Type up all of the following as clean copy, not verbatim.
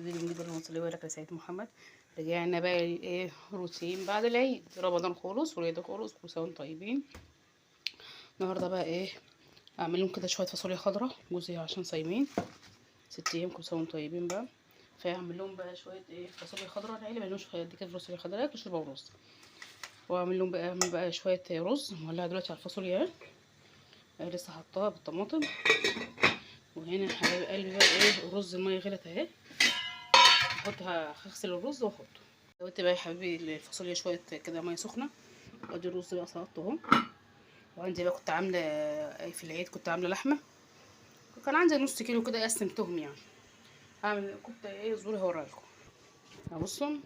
فيديو جديد من صلي ولك لسيد محمد. رجعنا بقى ايه روتين بعد العيد، رمضان خلص والعيد خلص، كل سنه وانتم طيبين. النهارده بقى ايه اعمل لهم كده شويه فاصوليا خضراء جوزي عشان صايمين 6 ايام، كل سنه وانتم طيبين بقى. فاعمل لهم بقى شويه ايه فاصوليا خضراء، العيله ما لهمش قد كده فاصوليا خضراء، ياكلوا شوربه ورز. واعمل لهم بقى اعمل بقى شويه رز مولعه دلوقتي على الفاصوليا لسه حطاها بالطماطم. وهنا يا حبايب قلبي بقى ايه الرز الميه غلت اهي، هغسل الرز واحطه. دلوقتي بقى يا حبيبي الفاصوليا شويه كده ميه سخنه، وادي الرز بقى سلطته اهو. وعندي بقى كنت عامله في العيد كنت عامله لحمه، كان عندي نص كيلو كده قسمتهم يعني. هعمل كنت ايه زوري هوريلكم. بصوا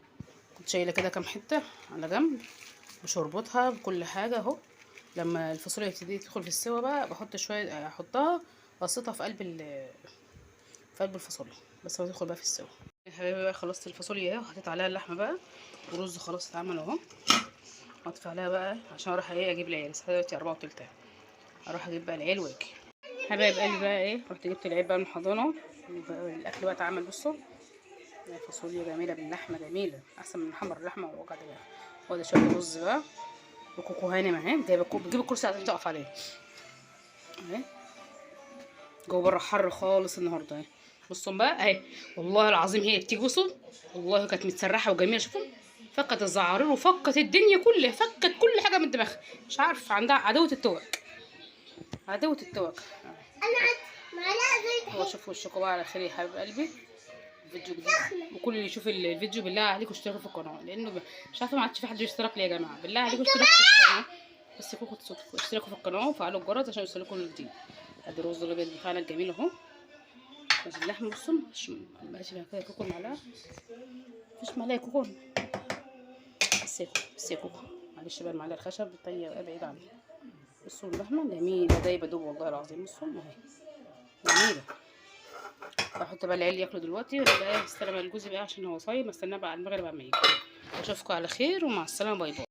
كنت شايله كده كام حته على جنب بشربتها بكل حاجه اهو. لما الفاصوليا تبتدي تدخل في السوا بقى بحط شويه، احطها قصيتها في قلب الفاصوليا بس ما تدخل بقى في السوا. يا حبايبي بقى خلصت الفاصوليا اهي وحطيت عليها اللحمه بقى، والرز خلاص اتعمل اهو. هطفي عليها بقى عشان اروح ايه اجيب العيال، الساعه دلوقتي 4:03، اروح اجيب بقى العيال واجي. حبايب قلبي بقى ايه رحت جبت العيال بقى من الحضانه، الاكل بقى اتعمل. بصوا فاصوليا جميله باللحمه، جميله احسن من محمر اللحمه ووجع دماغ. وده شويه رز بقى وكوكو هانم اهي، بجيب الكرسي عشان تقف عليه اهي. جو بره حر خالص النهارده اهي. بصوا بقى اهي، والله العظيم هي بتيجي بصوا، والله كانت متسرحه وجميله. شوفوا فكت الزعارير وفكت الدنيا كلها، فكت كل حاجه من دماغها، مش عارفه عندها عدوه التوك، عدوه التوك. انا معلقه زيت. هو شوفوا وشكم بقى على خير يا حبيب قلبي، فيديو جديد. وكل اللي يشوف الفيديو بالله عليكم اشتركوا في القناه، لانه مش عارفه ما عادش في حد يشترك لي يا جماعه. بالله عليكم اشتركوا في القناه، بس يكونوا اشتركوا في القناه وفعلوا الجرس عشان يوصلكم الجديد. ادي الرز الابيض بتاعنا الجميل اهو. بس اللحمه بصوا ماشي بقى كده كوكو معلقه، مفيش معلقه كوكو، بس يا كوكو معلش بقى المعلقه الخشب الطريه بقى بعيد عنها. بصوا اللحمه جميله دايبه دوب والله العظيم. بصوا اهي جميله. احط بقى العيال ياكلوا دلوقتي، وانا بقى استلم الجوز بقى عشان هو صايم، استناه بقى على المغرب اما يجي. اشوفكم على خير ومع السلامه، باي باي.